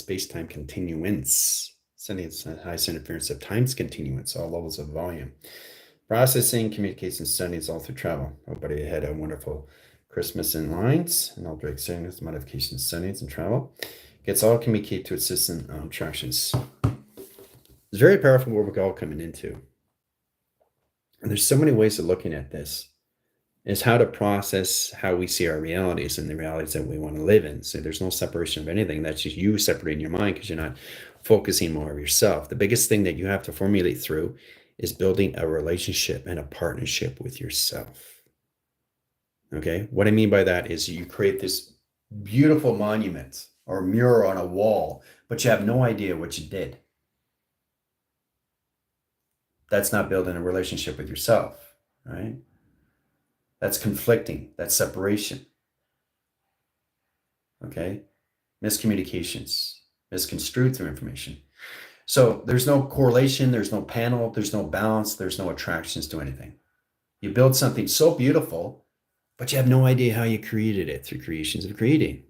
space-time continuance. Sending its highest interference of times continuance, all levels of volume. Processing, communication, sending all through travel. Everybody had a wonderful Christmas in lines, and all direct sendings, modifications, sendings, and travel. Gets all communicate to its system attractions. It's very powerful what we're all coming into. And there's so many ways of looking at this. Is how to process how we see our realities and the realities that we want to live in. So there's no separation of anything. That's just you separating your mind because you're not focusing more of yourself. The biggest thing that you have to formulate through is building a relationship and a partnership with yourself. Okay? What I mean by that is you create this beautiful monument or mural on a wall, but you have no idea what you did. That's not building a relationship with yourself, right? That's conflicting. That's separation. Okay? Miscommunications, misconstrued through information. So there's no correlation, there's no panel, there's no balance, there's no attractions to anything. You build something so beautiful, but you have no idea how you created it through creations of creating.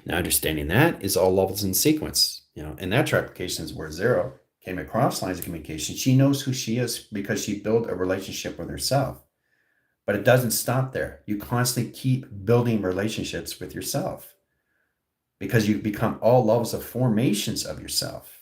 Now, understanding that is all levels in sequence. And that application is where Zero came across lines of communication. She knows who she is because she built a relationship with herself. But it doesn't stop there. You constantly keep building relationships with yourself because you become all levels of formations of yourself,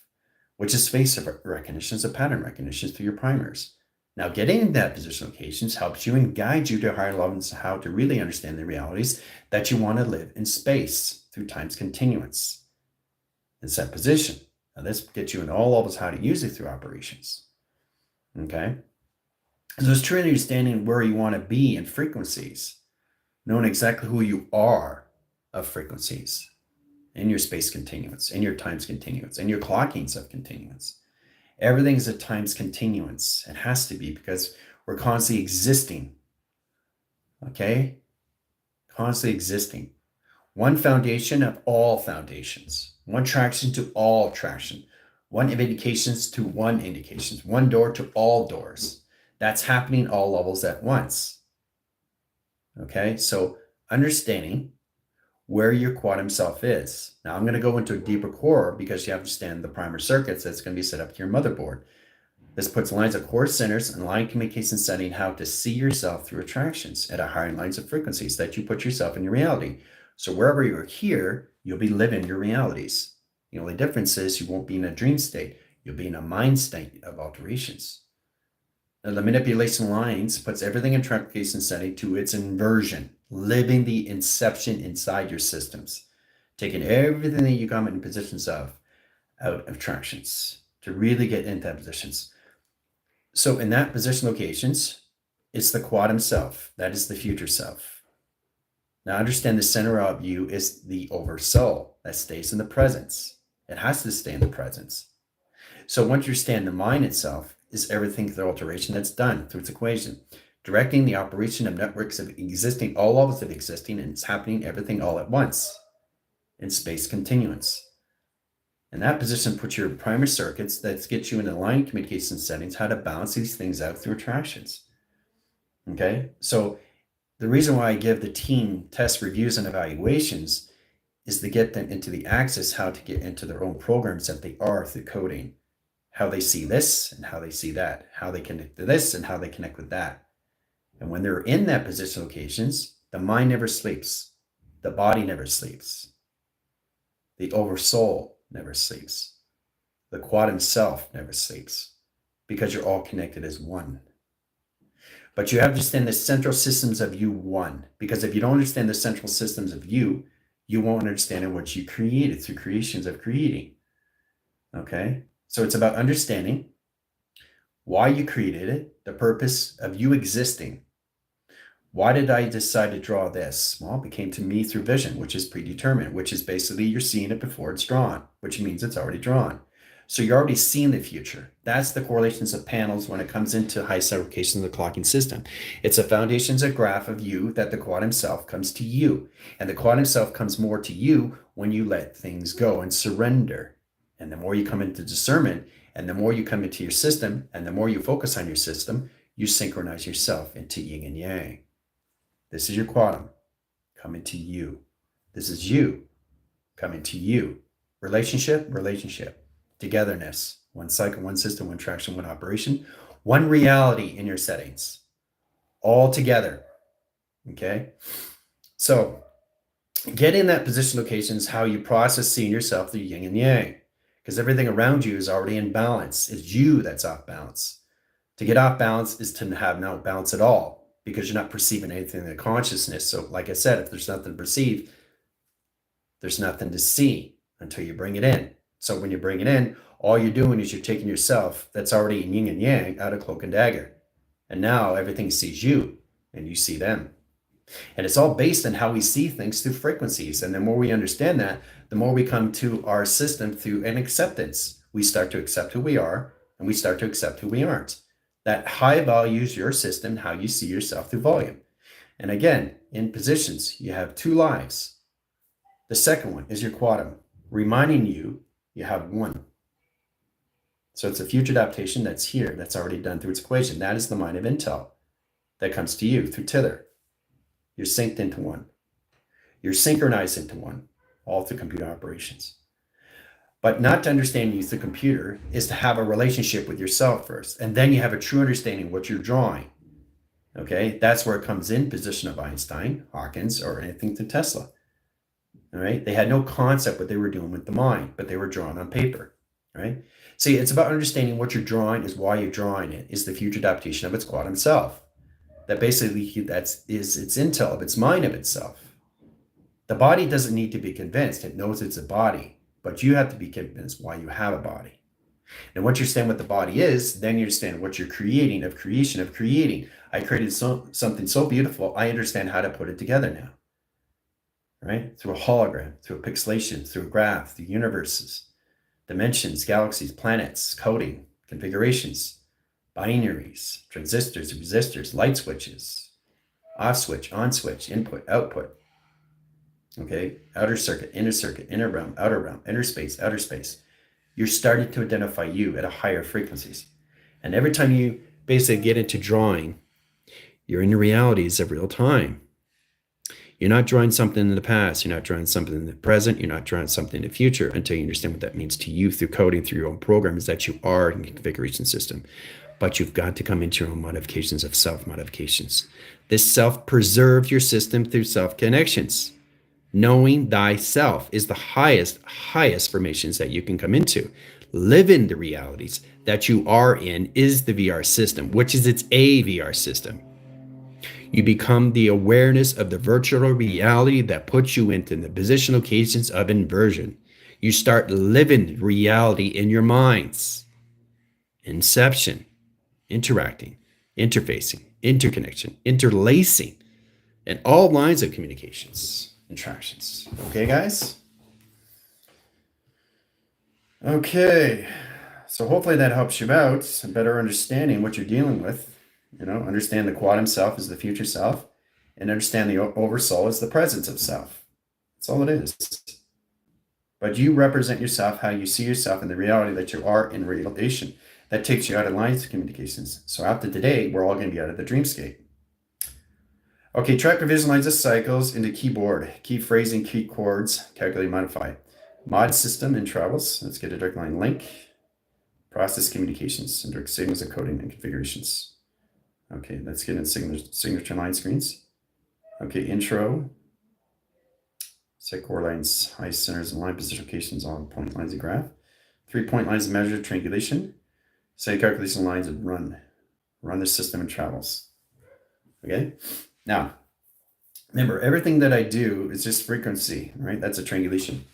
which is face recognition, is a pattern recognition through your primers. Now, getting into that position locations helps you and guides you to higher levels of how to really understand the realities that you want to live in space through time's continuance. It's that position. Now, this gets you in all levels how to use it through operations. Okay? So it's true understanding where you want to be in frequencies, knowing exactly who you are of frequencies in your space continuance, in your times continuance, in your clockings of continuance. Everything is a times continuance. It has to be because we're constantly existing. Okay? Constantly existing. One foundation of all foundations. One traction to all traction. One indications to one indications. One door to all doors. That's happening all levels at once. Okay, so understanding where your quantum self is. Now I'm going to go into a deeper core because you understand the primer circuits that's going to be set up to your motherboard. This puts lines of core centers and line communication setting how to see yourself through attractions at a higher lines of frequencies that you put yourself in your reality. So wherever you're here, you'll be living your realities. The only difference is you won't be in a dream state. You'll be in a mind state of alterations. Now, the manipulation lines puts everything in truncation setting to its inversion, living the inception inside your systems, taking everything that you come in positions of out of tractions to really get into positions. So in that position locations, it's the quantum self. That is the future self. Now understand the center of you is the oversoul that stays in the presence. It has to stay in the presence. So once you understand the mind itself, is everything through alteration that's done through its equation, directing the operation of networks of existing, all levels of existing, and it's happening everything all at once in space continuance. And that position puts your primer circuits that gets you into line communication settings, how to balance these things out through attractions. Okay, so the reason why I give the team test reviews and evaluations is to get them into the axis, how to get into their own programs that they are through coding. How they see this and how they see that, how they connect to this and how they connect with that. And when they're in that position locations, the mind never sleeps. The body never sleeps. The oversoul never sleeps. The quantum self never sleeps because you're all connected as one. But you have to understand the central systems of you one, because if you don't understand the central systems of you, you won't understand what you created through creations of creating. Okay? So it's about understanding why you created it, the purpose of you existing. Why did I decide to draw this? Well, it became to me through vision, which is predetermined, which is basically you're seeing it before it's drawn, which means it's already drawn. So you're already seeing the future. That's the correlations of panels when it comes into high segregation of the clocking system. It's a foundations, a graph of you that the quantum self comes to you. And the quantum self comes more to you when you let things go and surrender. And the more you come into discernment, and the more you come into your system, and the more you focus on your system, you synchronize yourself into yin and yang. This is your quantum coming to you. This is you coming to you. relationship, togetherness, one cycle, one system, one traction, one operation, one reality in your settings, all together. Okay. So get in that position location is how you process seeing yourself through yin and yang, because everything around you is already in balance. It's you that's off balance. To get off balance is to have no balance at all, because you're not perceiving anything in the consciousness. So like I said, if there's nothing to perceive, there's nothing to see until you bring it in. So when you bring it in, all you're doing is you're taking yourself that's already in yin and yang out of cloak and dagger. And now everything sees you and you see them. And it's all based on how we see things through frequencies. And the more we understand that, the more we come to our system through an acceptance. We start to accept who we are, and we start to accept who we aren't. That high values your system, how you see yourself through volume. And again, in positions, you have two lives. The second one is your quantum, reminding you have one. So it's a future adaptation that's here, that's already done through its equation. That is the mind of intel that comes to you through Tither. You're synced into one. You're synchronized into one, all through computer operations. But not to understand you through computer is to have a relationship with yourself first. And then you have a true understanding of what you're drawing. Okay, that's where it comes in position of Einstein, Hawkins, or anything to Tesla. All right, they had no concept what they were doing with the mind, but they were drawing on paper. All right, see, it's about understanding what you're drawing is why you're drawing it, is the future adaptation of its quantum self. That basically is its intel of its mind of itself. The body doesn't need to be convinced. It knows it's a body, but you have to be convinced why you have a body. And once you understand what the body is, then you understand what you're creating, of creating. I created something so beautiful, I understand how to put it together now. Right? Through a hologram, through a pixelation, through a graph, through universes, dimensions, galaxies, planets, coding, configurations, binaries, transistors, resistors, light switches, off switch, on switch, input, output. Okay, outer circuit, inner realm, inner space, outer space. You're starting to identify you at a higher frequencies. And every time you basically get into drawing, you're in the realities of real time. You're not drawing something in the past. You're not drawing something in the present. You're not drawing something in the future until you understand what that means to you through coding, through your own programs that you are in the configuration system. But you've got to come into your own modifications of self-modifications. This self preserves your system through self-connections. Knowing thyself is the highest formations that you can come into. Live in the realities that you are in is the VR system, which is its a VR system. You become the awareness of the virtual reality that puts you into the position locations of inversion. You start living reality in your minds. Inception, interacting, interfacing, interconnection, interlacing, and all lines of communications, interactions. Okay, guys? Okay, so hopefully that helps you out, better understanding what you're dealing with. Understand the quantum self is the future self, and understand the oversoul is the presence of self. That's all it is. But you represent yourself, how you see yourself, in the reality that you are in relation. That takes you out of lines of communications. So after today, we're all going to be out of the dreamscape. Okay, track revision lines of cycles into keyboard, key phrasing, key chords, calculate, modify. Mod system and travels. Let's get a direct line link. Process communications and direct signals and coding and configurations. Okay, let's get in signature line screens. Okay, intro. Set core lines, high centers and line position locations on point lines of graph. 3-point lines of measure, triangulation. Set calculation lines and run. Run the system and travels. Okay, now, remember, everything that I do is just frequency, right? That's a triangulation.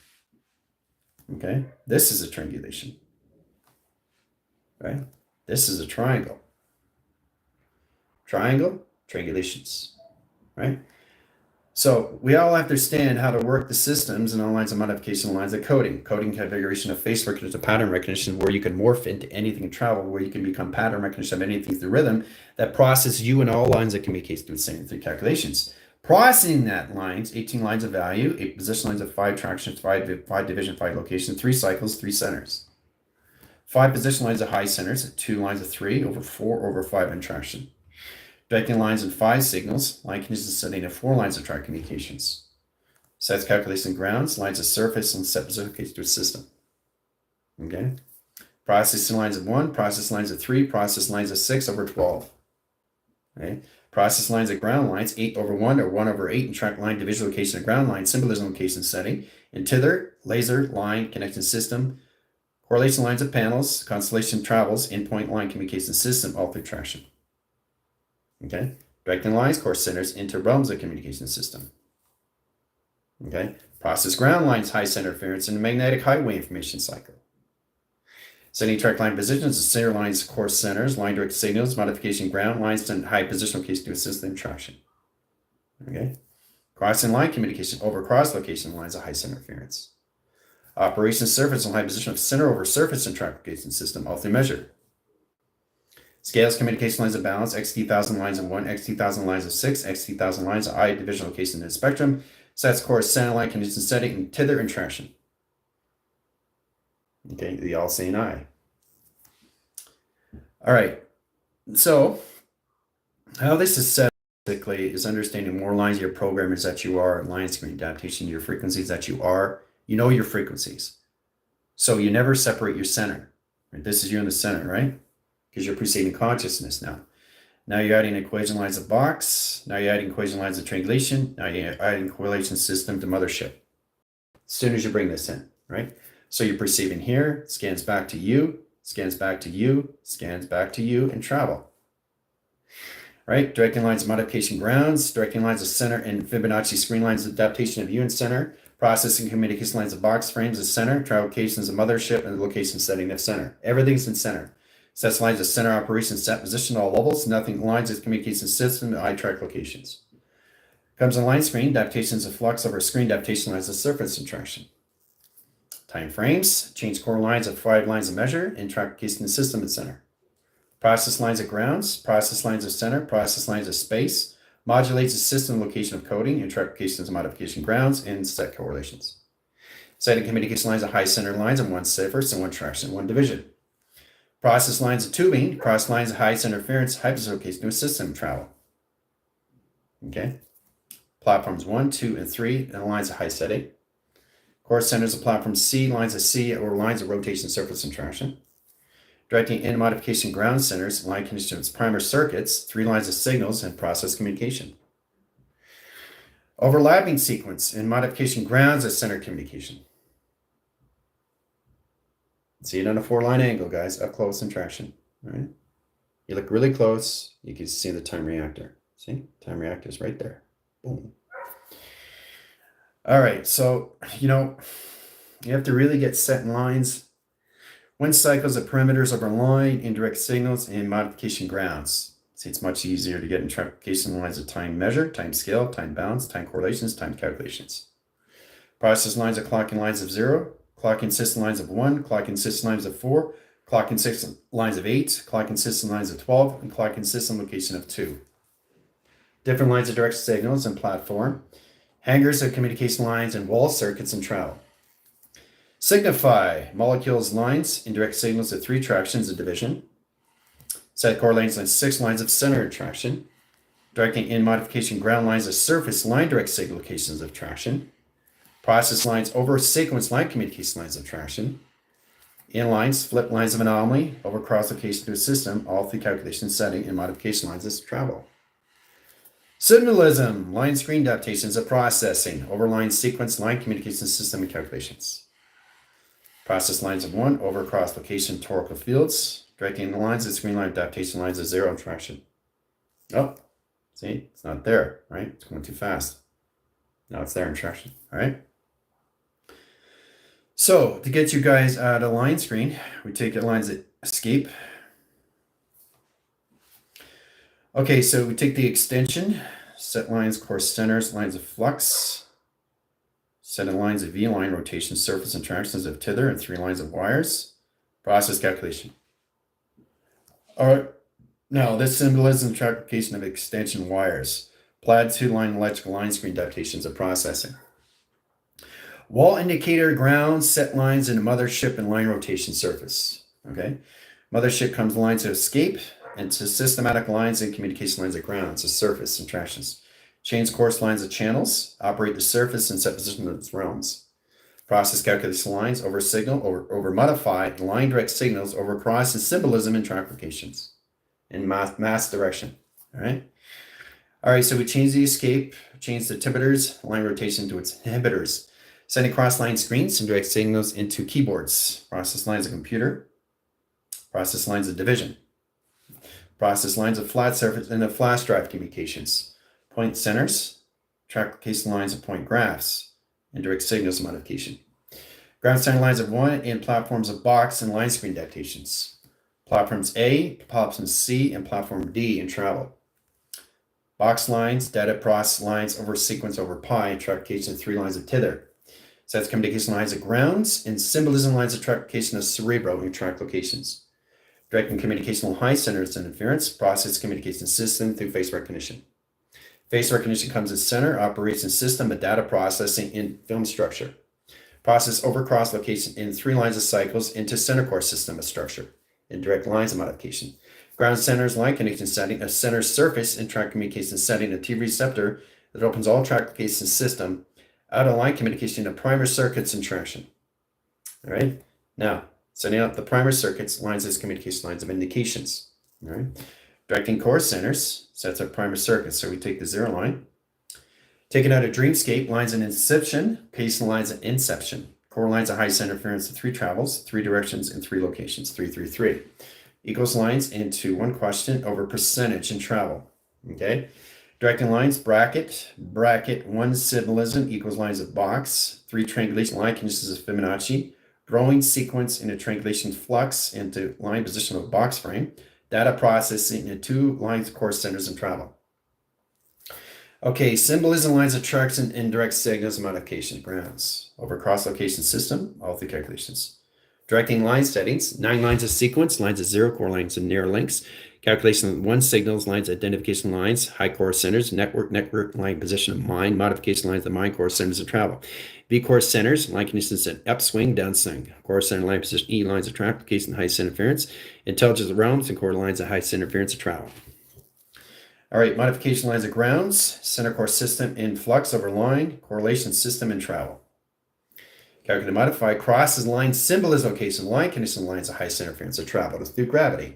Okay, this is a triangulation. Right? This is a triangle. Triangle, triangulations, right? So we all have to understand how to work the systems and all lines of modification, lines of coding. Coding configuration of face recognition, pattern recognition, where you can morph into anything and travel, where you can become pattern recognition of anything through rhythm that processes you in all lines of communication through the same three calculations. Processing that lines, 18 lines of value, 8 position lines of 5 tractions, 5 division, 5 locations, 3 cycles, 3 centers. 5 position lines of high centers, 2 lines of 3 over 4 over 5 interaction. Directing lines and 5 signals, line conditions setting of 4 lines of track communications. Sets calculation grounds, lines of surface, and set specification to a system. Okay. Processing lines of 1, process lines of 3, process lines of 6 over 12. Okay. Process lines of ground lines, 8 over 1 or 1 over 8, and track line division location of ground line, symbolism location setting, and tether, laser, line, connection system, correlation lines of panels, constellation travels, endpoint line communication system, all through traction. Okay. Directing lines, course centers, into realms of communication system. Okay. Process ground lines, high center interference, and magnetic highway information cycle. Setting track line positions, center lines, course centers, line direct signals, modification ground lines, and high position location to assist in traction. Okay. Crossing line communication over cross location lines of high center interference. Operation surface and high position of center over surface and track location system, all through measure. Scales communication lines of balance, XT1000 lines of 1, XT1000 lines of 6, XT1000 lines of I division location in the spectrum. Sets course center line condition setting and tether and traction. Okay, the all seeing eye. All right, so how this is set basically is understanding more lines of your programmers that you are, line screen adaptation, your frequencies that you are. You know your frequencies. So you never separate your center. Right? This is you in the center, right? Because you're preceding consciousness now. Now you're adding equation lines of box. Now you're adding equation lines of triangulation. Now you're adding correlation system to mothership. As soon as you bring this in, right? So you're perceiving here, scans back to you, scans back to you, scans back to you, and travel. Right? Directing lines of modification grounds, directing lines of center and Fibonacci screen lines of adaptation of you and center, processing communication lines of box frames of center, travel locations of mothership, and the location setting of center. Everything's in center. Sets lines of center operation set position at all levels, nothing lines of communication system to I-track locations. Comes on line screen, adaptations of flux over screen, adaptation lines of surface and traction. Time frames, change core lines of 5 lines of measure, and track location system and center. Process lines of grounds, process lines of center, process lines of space, modulates the system location of coding, and track locations of modification grounds, and set correlations. Setting communication lines of high center lines and 1 surface and 1 traction, 1 division. Process lines of tubing, cross lines of high center interference, high position location to a system travel. Okay. Platforms 1, 2, and 3, and lines of high setting. Course centers of platform C, lines of C, or lines of rotation, surface, and traction. Directing in modification ground centers, line conditions, primer circuits, 3 lines of signals, and process communication. Overlapping sequence in modification grounds as center communication. See it on a 4-line angle, guys, up close and traction. All right. You look really close, you can see the time reactor. See, time reactor is right there. Boom. All right, so, you have to really get set in lines. 1 cycles of perimeters over line, indirect signals, and modification grounds. See, it's much easier to get in tracking lines of time measure, time scale, time bounds, time correlations, time calculations. Process lines of clocking lines of 0, clocking system lines of 1, clocking system lines of 4, clocking system lines of 8, clocking system lines of 12, and clocking system location of 2. Different lines of direct signals and platform. Hangers of communication lines and wall circuits and travel. Signify molecules lines, indirect signals of 3 tractions of division. Set correlations on 6 lines of center traction. Directing in modification ground lines of surface line direct signal locations of traction. Process lines over sequence line communication lines of traction. In lines, flip lines of anomaly, over cross location to a system, all through calculation setting and modification lines of travel. Symbolism, line screen adaptations of processing, over line sequence, line communication system and calculations. Process lines of 1, over cross location torical fields, directing the lines of screen line adaptation lines of 0 and traction. Oh, see, it's not there, right? It's going too fast. Now it's there in traction, all right? So to get you guys out of line screen, we take the lines that escape. Okay, so we take the extension, set lines, course centers, lines of flux, set in lines of V-line, rotation, surface, and tractions of tether, and 3 lines of wires, process calculation. All right, now this symbolism application of extension wires, plaid 2-line electrical line screen adaptations of processing. Wall indicator ground set lines in mothership and line rotation surface. Okay, mothership comes lines to escape and to systematic lines and communication lines of ground, so surface and tractions. change course lines of channels, operate the surface and set position of its realms. Process calculation lines over signal, over modify, line direct signals over cross and symbolism and track locations in mass direction. All right. All right, so we change the escape, change the inhibitors, line rotation to its inhibitors. Sending cross-line screens and direct signals into keyboards. Process lines of computer. Process lines of division. Process lines of flat surface and of flash drive communications. Point centers. Track location lines of point graphs. And direct signals modification. Ground center lines of one and platforms of box and line screen adaptations. Platforms A, platforms C, and platform D in travel. Box lines, data process lines over sequence over pi, and track location of 3 lines of tether. Sets communication lines of grounds and symbolism lines of track location of cerebro and track locations. Directing communication high centers and inference, process communication system through face recognition. Face recognition comes as center, operation system of data processing in film structure. Process over cross location in 3 lines of cycles into center core system of structure in direct lines of modification. Ground centers line connection setting, a center surface and track communication setting, a T receptor that opens all track location system out of line communication to primer circuits and traction. All right. Now, setting up the primer circuits lines as communication lines of indications. All right. Directing core centers sets up primer circuits. So we take the 0 line, take it out of dreamscape, lines of inception, pace lines of inception. Core lines of high center inference of 3 travels, 3 directions, and 3 locations, 3, 3, 3. Equals lines into 1 question over percentage in travel. Okay. Directing lines, bracket, 1 symbolism equals lines of box, 3 triangulation line conditions of Fibonacci, growing sequence into triangulation flux into line position of box frame, data processing into 2 lines of course centers in travel. Okay, symbolism lines of tracks and indirect signals modification grounds over cross location system, all 3 calculations. Directing line settings, 9 lines of sequence, lines of 0 core lines and narrow links. Calculation of 1 signals, lines, identification lines, high core centers, network line position of mind, modification lines of mind core centers of travel. V core centers, line conditions at upswing, downswing. Core center line position E lines of track location, high center interference. Intelligence of realms and core lines of high center interference of travel. All right, modification lines of grounds, center core system in flux over line, correlation system in travel. Calculate and modify crosses line symbolism location, line condition lines of high center interference of travel through gravity.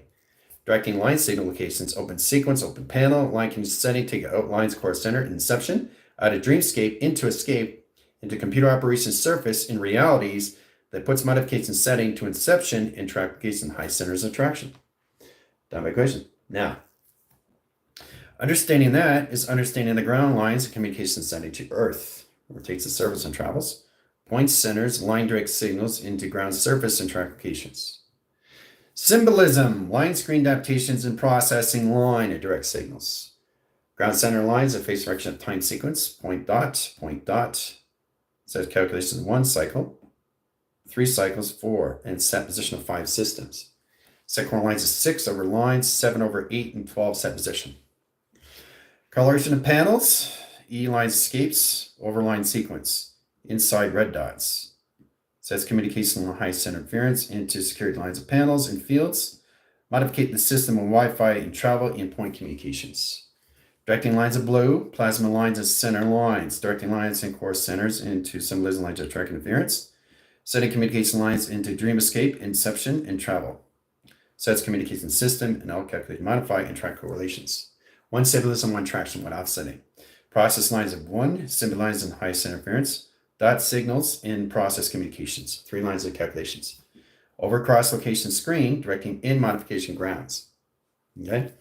Directing line signal locations, open sequence, open panel, line condition setting, take out lines core center, inception, out of dreamscape, into escape, into computer operation surface in realities that puts modification setting to inception in track location high centers of traction. Done by equation. Now, understanding that is understanding the ground lines of communication setting to Earth, where it takes the surface and travels. Point centers, line direct signals into ground surface and track locations. Symbolism, line screen adaptations and processing line of direct signals. Ground center lines of face direction of time sequence, point dot. Says calculations 1 cycle, 3 cycles, 4, and set position of 5 systems. Set core lines of 6 over lines, 7 over 8, and 12 set position. Coloration of panels, E line escapes, over line sequence, inside red dots. Sets communication on high center interference into security lines of panels and fields. Modificate the system of Wi-Fi and travel and point communications. Directing lines of blue, plasma lines and center lines. Directing lines and core centers into symbolism lines of track interference. Setting communication lines into dream escape, inception, and travel. Sets communication system and all calculate, modify, and track correlations. 1 symbolism, 1 traction, 1 offsetting. Process lines of 1, symbolized in high center interference. Dot signals in process communications, 3 lines of calculations. Over cross location screen, directing in modification grounds. Okay.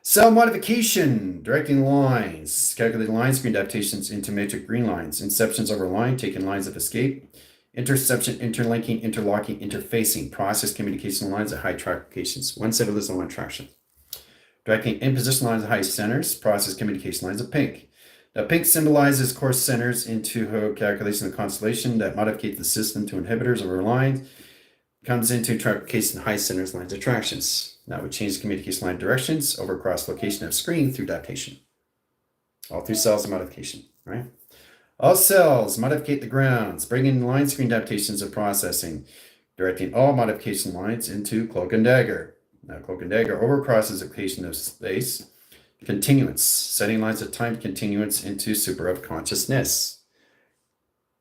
Cell modification, directing lines, calculating line screen adaptations into matrix green lines, inceptions over line, taking lines of escape, interception, interlinking, interlocking, interfacing, process communication lines at high track locations, 1 symbolism, 1 traction. Directing in position lines of high centers, process communication lines of pink. Now, pink symbolizes core centers into calculation of constellation that modificates the system to inhibitors over lines, comes into traction high centers lines of tractions. Now we change the communication line directions over cross location of screen through adaptation. All through cells of modification, right? All cells modificate the grounds, bring in line screen adaptations of processing, directing all modification lines into cloak and dagger. Now, cloak and dagger overcrosses location of space, Continuance, setting lines of time continuance into super of consciousness.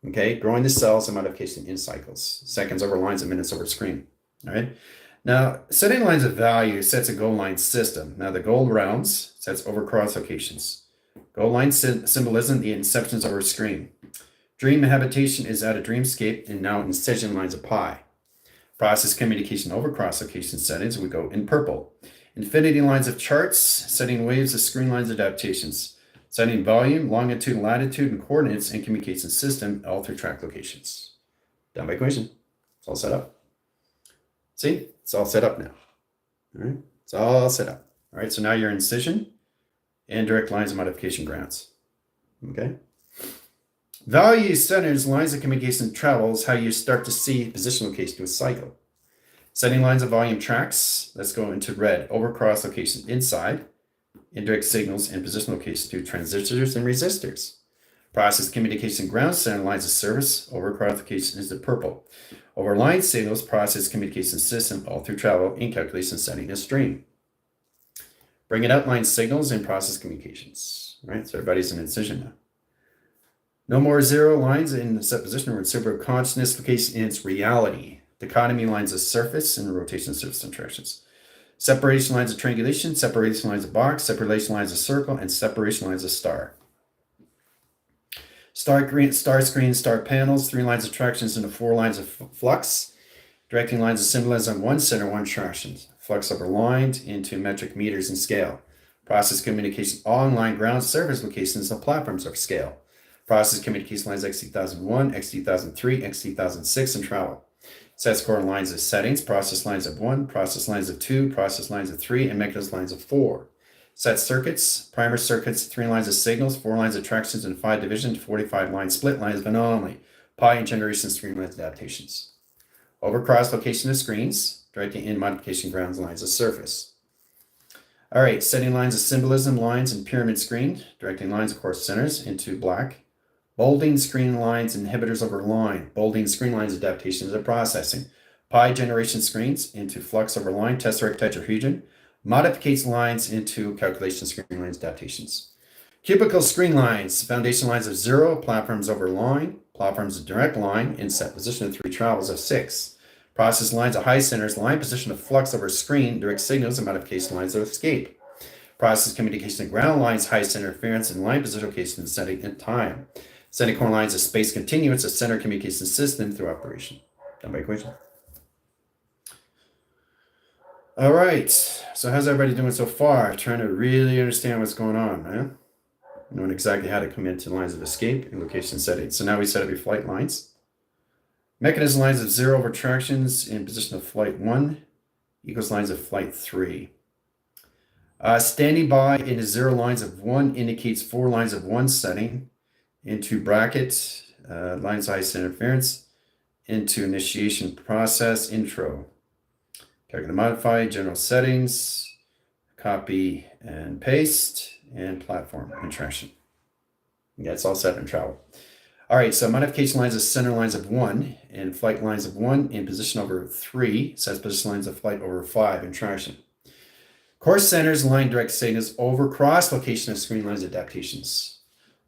Okay, growing the cells and modification in cycles, seconds over lines and minutes over screen. All right. Now, setting lines of value sets a goal line system. Now, the goal rounds sets over cross locations. Goal line symbolism, the inceptions over screen. Dream habitation is at a dreamscape, and now incision lines of pi. Process communication over cross location settings, we go in purple. Infinity lines of charts, setting waves of screen lines adaptations. Setting volume, longitude, latitude, and coordinates in communication system, all through track locations. Done by equation. It's all set up. See, it's all set up now. All right, it's all set up. All right, so now your incision and direct lines of modification grounds. Okay. Value centers, lines of communication travels, how you start to see position location to a cycle. Setting lines of volume tracks, let's go into red, over cross location inside, indirect signals and position location to transistors and resistors. Process communication ground center lines of service, over cross location is the purple. Over line signals, process communication system, all through travel in calculation setting is stream. Bring it outline signals and process communications. All right, so everybody's in incision now. No more zero lines in the set position or in super consciousness location in its reality. Dichotomy lines of surface and rotation surface interactions. Separation lines of triangulation, separation lines of box, separation lines of circle, and separation lines of star. Star screen, star panels, 3 lines of tractions into 4 lines of flux. Directing lines of symbolism, 1 center, 1 traction. Flux over lined into metric meters and scale. Process communication online ground surface locations of platforms of scale. Process communication lines X2001, X2003, X2006, and travel. Sets core lines of settings, process lines of 1, process lines of 2, process lines of 3, and mechanism lines of 4. Set circuits, primer circuits, 3 lines of signals, 4 lines of tractions, and 5 division, 45 line split lines of anomaly, pi and generation screen lines adaptations. Over cross location of screens, directing in modification grounds lines of surface. All right, setting lines of symbolism lines and pyramid screen, directing lines of course centers into black. Bolding screen lines, inhibitors over line. Bolding screen lines, adaptations of processing. Pi generation screens into flux over line, tesseract tetrahedron. Modificates lines into calculation screen lines, adaptations. Cubicle screen lines, foundation lines of 0, platforms over line, platforms of direct line, in set position of 3 travels of 6. Process lines of high centers, line position of flux over screen, direct signals, and modification lines of escape. Process communication of ground lines, high center interference, and line position location, setting, and time. Setting core lines of space continuance, a center communication system through operation. Done by equation. All right, so how's everybody doing so far? Trying to really understand what's going on, man. Knowing exactly how to come into lines of escape and location settings. So now we set up your flight lines. Mechanism lines of 0 over tractions in position of flight 1 equals lines of flight 3. Standing by in 0 lines of 1 indicates 4 lines of 1 setting. Into bracket, line size interference, into initiation process, intro. Calculate modify, general settings, copy and paste, and platform and traction. Yeah, it's all set in travel. All right, so modification lines of center lines of 1 and flight lines of 1 in position over 3, sets position lines of flight over 5 in traction. Course centers, line direct signals over cross location of screen lines adaptations.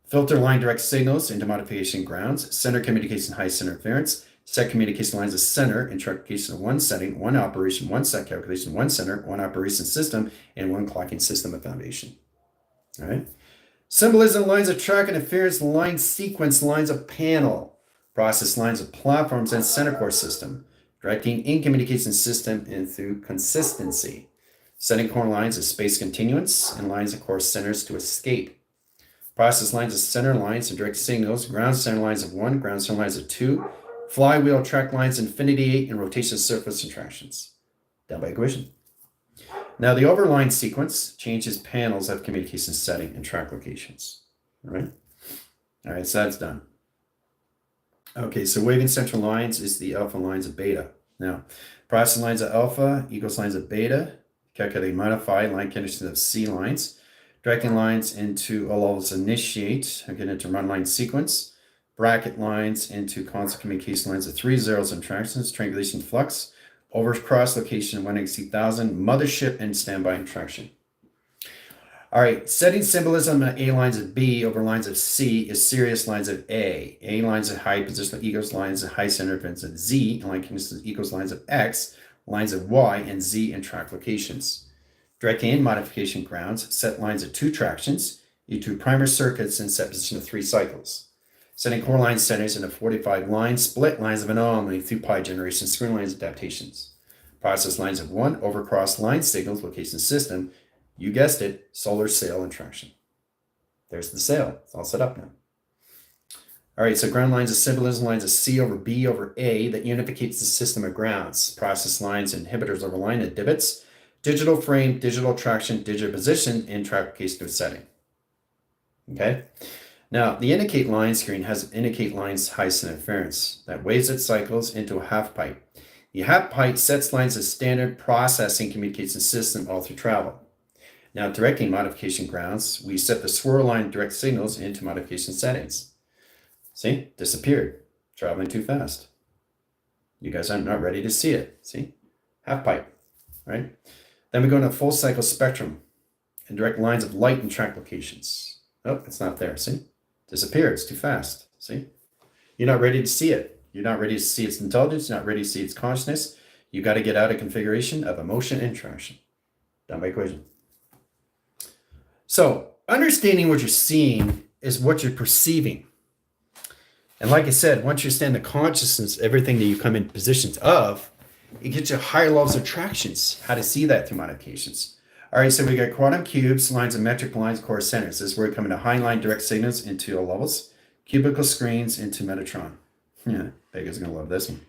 Filter line direct signals into modification grounds, center communication high center interference, set communication lines of center, interpretation of 1 setting, 1 operation, 1 set calculation, 1 center, 1 operation system, and 1 clocking system of foundation. All right. Symbolism lines of track interference, line sequence, lines of panel, process lines of platforms, and center core system, directing in communication system and through consistency. Setting core lines of space continuance and lines of core centers to escape. Process lines of center lines and direct signals, ground center lines of 1, ground center lines of 2, flywheel track lines, infinity 8, and rotation surface interactions. Done by equation. Now the overline sequence changes panels of communication setting and track locations. All right, so that's done. Okay, so waving central lines is the alpha lines of beta. Now, process lines of alpha equals lines of beta. Calculate modify line conditions of C lines. Directing lines into all levels initiate, again into run line sequence, bracket lines into constant communication lines of 3 zeros and tractions, triangulation flux, over cross location 1 x 1000, mothership and standby and traction. All right, setting symbolism on A lines of B over lines of C is serious lines of A. A lines of high positional equals lines of high center events of Z, and line conditions equals lines of X, lines of Y, and Z in track locations. Directing in modification grounds, set lines of 2 tractions, E2 primer circuits, and set position of 3 cycles. Setting core line centers into 45 lines, split lines of anomaly through pi generation, screen lines adaptations. Process lines of 1 overcross line signals, location system. You guessed it, solar sail and traction. There's the sail. It's all set up now. All right, so ground lines of symbolism, lines of C over B over A that unificates the system of grounds. Process lines, inhibitors over line of divots. Digital frame, digital traction, digital position, and track case to setting. Okay? Now, the indicate line screen has indicate lines high interference that weighs its cycles into a half pipe. The half pipe sets lines of standard processing communication system all through travel. Now, directing modification grounds, we set the swirl line direct signals into modification settings. See, disappeared, traveling too fast. You guys are not ready to see it. See, half pipe, right? Then we go into full cycle spectrum and direct lines of light and track locations. Oh, it's not there. See, disappeared. It's too fast. See, you're not ready to see it. You're not ready to see its intelligence. You're not ready to see its consciousness. You got to get out of configuration of emotion and traction. Done by equation. So understanding what you're seeing is what you're perceiving. And like I said, once you understand the consciousness, everything that you come in positions of, it gets you higher levels of tractions, how to see that through modifications. All right, so we got quantum cubes, lines of metric lines, core centers. This is where we come into high line direct signals into all levels, cubical screens into Metatron. Yeah, Vega's going to love this one.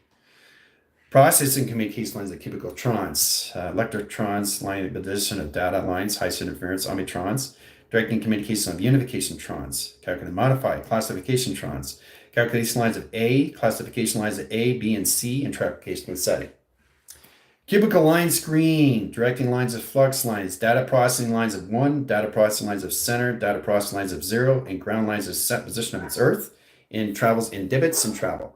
Processing communication lines of cubical trons, electrotrons, line of position of data lines, high interference, omnitrons, directing communication of unification trons, calculating modify, classification trons, calculation lines of A, classification lines of A, B, and C, and trapplication with setting. Cubical line screen, directing lines of flux lines, data processing lines of 1, data processing lines of center, data processing lines of 0, and ground lines of set position of its earth, and travels in divots and travel.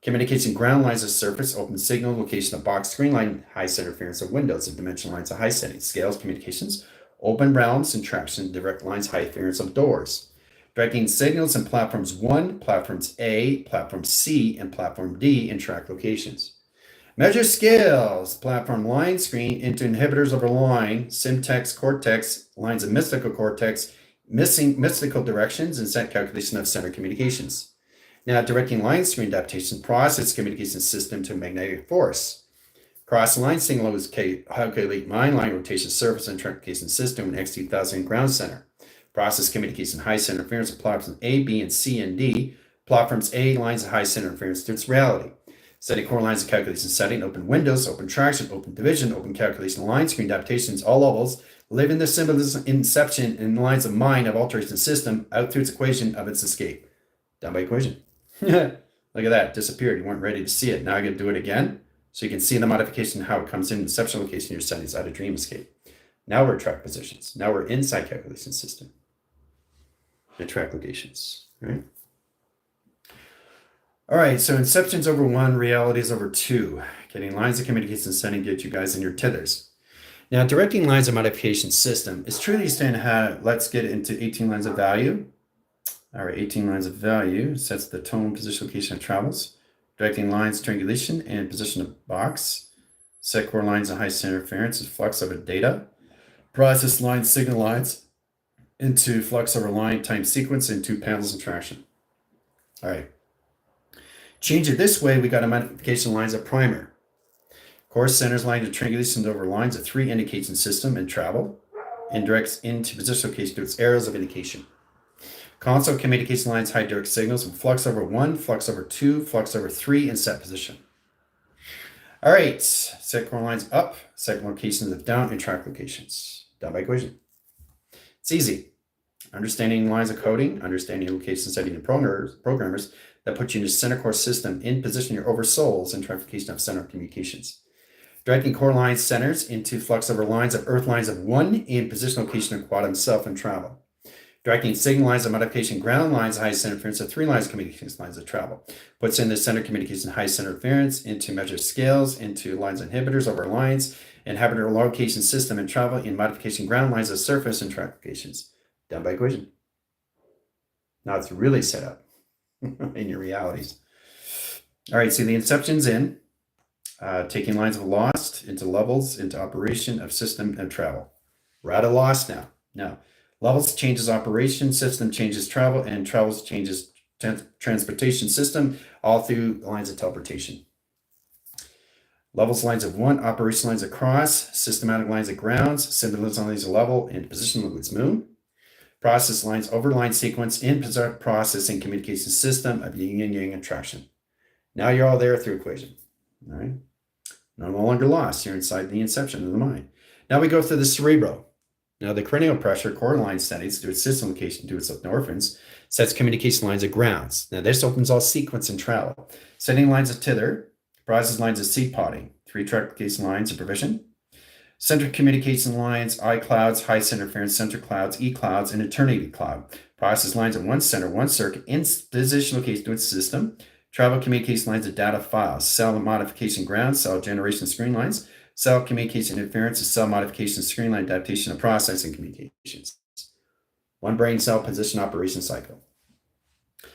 Communication ground lines of surface, open signal, location of box, screen line, high interference of windows, and dimension lines of high settings, scales, communications, open realms, and traction, direct lines, high interference of doors. Directing signals in platforms 1, platforms A, platform C, and platform D in track locations. Measure scales, platform line screen into inhibitors over line, Simtex, Cortex, lines of mystical cortex, mystical directions, and set calculation of center communications. Now, directing line screen adaptation, process communication system to magnetic force. Cross line signals calculate line rotation surface and communication system in X2000 ground center. Process communication high center interference of platforms A, B, and C, and D. Platforms A lines of high center interference to its reality. Setting core lines of calculation setting, open windows, open traction, open division, open calculation line screen adaptations, all levels, live in the symbolism inception in lines of mind of alteration system out through its equation of its escape. Done by equation. Look at that, disappeared. You weren't ready to see it. Now I can do it again so you can see the modification, how it comes in inception location, your settings out of dream escape. Now we're at track positions. Now we're inside calculation system. And track locations, right? All right, so inception's over 1, reality is over 2. Getting lines of communication setting get you guys in your tethers. Now, directing lines of modification system is truly saying how, let's get into 18 lines of value. All right, 18 lines of value sets the tone, position, location of travels. Directing lines, triangulation, and position of box. Set core lines and high center interference is flux over data. Process lines, signal lines into flux over line, time sequence, and 2 panels and traction. All right. Change it this way, we got a modification lines of primer. Core centers line to triangulation over lines of 3 indication system and travel, and directs into position location to its arrows of indication. Console communication lines high direct signals from flux over 1, flux over 2, flux over 3, and set position. All right, set core lines up, set locations of down, and track locations. Done by equation. It's easy. Understanding lines of coding, understanding location setting and programmers that put you into center core system in position your over souls and traffication of center communications. Directing core lines centers into flux over lines of earth lines of 1 in position location of quantum self and travel. Directing signal lines of modification, ground lines, highest center interference of 3 lines of communications lines of travel. Puts in the center communication, highest center interference into measure scales, into lines inhibitors over lines, inhibitor location system and travel in modification ground lines of surface and track locations. Done by equation. Now it's really set up in your realities. All right, so the inception's in, taking lines of lost into levels, into operation of system and travel. We're out of lost now. Now, levels changes operation, system changes travel, and travels changes transportation system, all through lines of teleportation. Levels lines of 1, operation lines across, systematic lines of grounds, symbolism lines of level, and position of its moon. Process lines over line sequence in processing communication system of yin and yang attraction. Now you're all there through equation. All right. No longer lost. You're inside the inception of the mind. Now we go through the cerebro. Now the cranial pressure, core line settings to its system location to its norphins, sets communication lines of grounds. Now this opens all sequence and travel. Setting lines of tither, process lines of seed potting, 3 track location lines of provision. Center communication lines, I clouds, high center interference, center clouds, E clouds, and eternity cloud. Process lines of 1 center, 1 circuit, in position location to its system. Travel communication lines of data files, cell modification grounds, cell generation screen lines, cell communication interference, cell modification screen line adaptation and processing communications. 1 brain cell position operation cycle.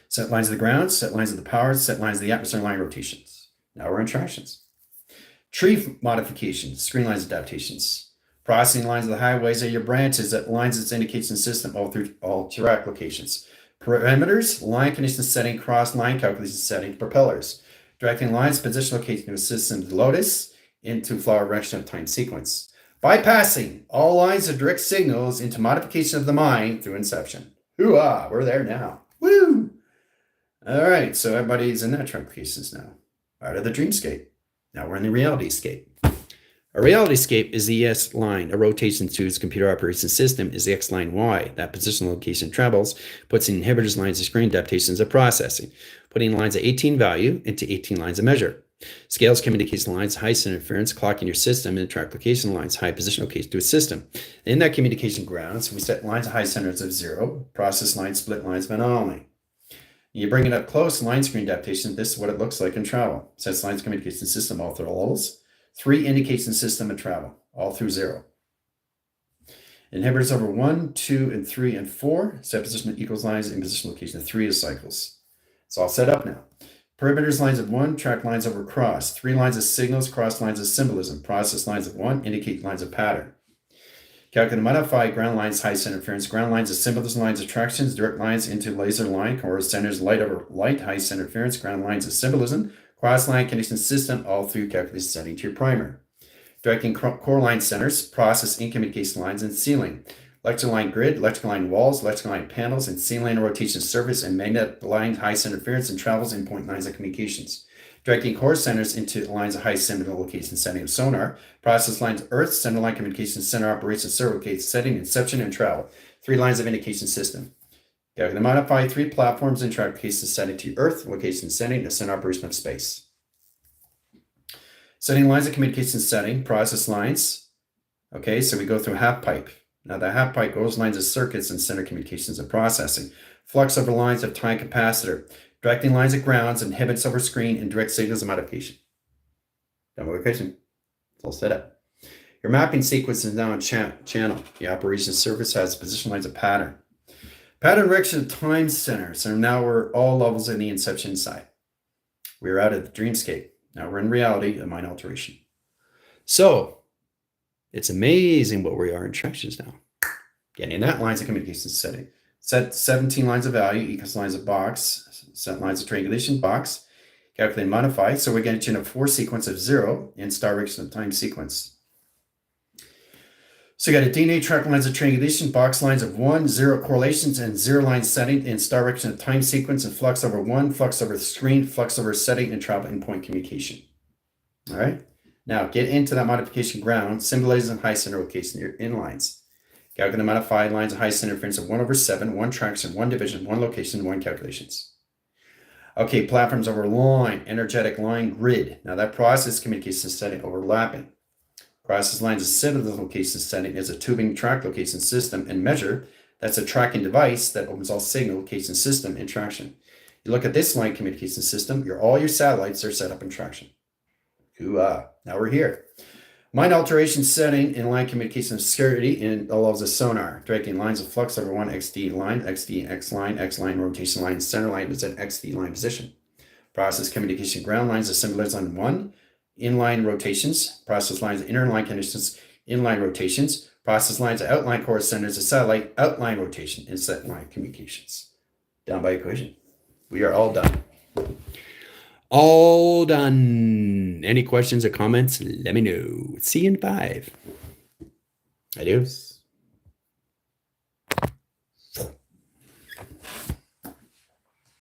Set lines of the grounds, set lines of the powers, set lines of the atmosphere line rotations. Now we're in tractions. Tree modifications, screen lines adaptations. Processing lines of the highways are your branches that lines its indication system all through all track locations. Parameters, line condition setting, cross line calculation setting, propellers. Directing lines, position location to a system lotus into flower direction of time sequence. Bypassing all lines of direct signals into modification of the mind through inception. Hoo-ah, we're there now. Woo! All right, so everybody's in that track locations now. Out of the dreamscape. Now we're in the reality scape. A reality scape is the S line. A rotation to its computer operation system is the X line Y. That position location travels, puts in inhibitors lines of screen adaptations of processing, putting lines of 18 value into 18 lines of measure. Scales communication lines, high center interference, clocking your system, and track location lines, high position location to a system. In that communication grounds, we set lines of high centers of 0, process lines, split lines of anomaly. You bring it up close, line screen adaptation, this is what it looks like in travel. Sets lines communication system all through levels. 3 indication system and travel, all through 0. Inhibitors over 1, 2, and 3, and 4. Set position equals lines in position location of 3 is cycles. It's all set up now. Perimeters lines of 1, track lines over cross. 3 lines of signals, cross lines of symbolism. Process lines of 1, indicate lines of pattern. Calculate and modify ground lines, high center interference, ground lines of symbolism, lines of attractions, direct lines into laser line, core centers, light over light, high center interference, ground lines of symbolism, cross line condition system, all through calculation setting to your primer. Directing core line centers, process in communication lines and sealing. Electrical line grid, electrical line walls, electrical line panels, and sealing line rotation surface and magnet line high center interference and travels in point lines of communications. Directing core centers into lines of high center location setting of sonar. Process lines earth, center line communication, center operation, server location setting, inception, and travel. 3 lines of indication system. Calculate and modify 3 platforms and track location setting to earth, location setting, and center operation of space. Setting lines of communication setting, process lines. Okay, so we go through a half pipe. Now the half pipe goes lines of circuits and center communications and processing. Flux over lines of time capacitor. Directing lines of grounds, inhibits over screen, and direct signals of modification. Done modification. It's all set up. Your mapping sequence is now in channel. The operation surface has position lines of pattern. Pattern direction of time center. So now we're all levels in the inception side. We're out of the dreamscape. Now we're in reality, a mind alteration. So it's amazing what we are in tractions now. Getting that lines of communication setting. Set 17 lines of value equals lines of box. Set lines of triangulation box. Calculate and modify. So we're getting to a 4 sequence of 0 in star direction of time sequence. So you got a DNA track lines of triangulation, box lines of 1, 0 correlations, and 0 line setting in star direction of time sequence, and flux over 1, flux over screen, flux over setting, and travel endpoint communication. All right. Now get into that modification ground, symbolizing high center location, your inlines. Calculate and modify lines of high center interference of 1 over 7, 1 traction, 1 division, 1 location, 1 calculations. Okay, platforms over line, energetic line grid. Now that process communication setting overlapping. Process lines of center location setting is a tubing track location system and measure That's a tracking device that opens all signal, communication system, and traction. You look at this line communication system, all your satellites are set up in traction. Now we're here. Mind alteration setting in line communication security and allows a sonar, directing lines of flux over one XD line, XD, X line, rotation line, center line is an XD line position. Process communication ground lines assemblers on one, inline rotations, process lines, inner line conditions, inline rotations, process lines, outline core centers, a satellite, outline rotation, and set line communications. Down by equation. We are all done. All done. Any questions or comments? Let me know. See you in 5. Adios.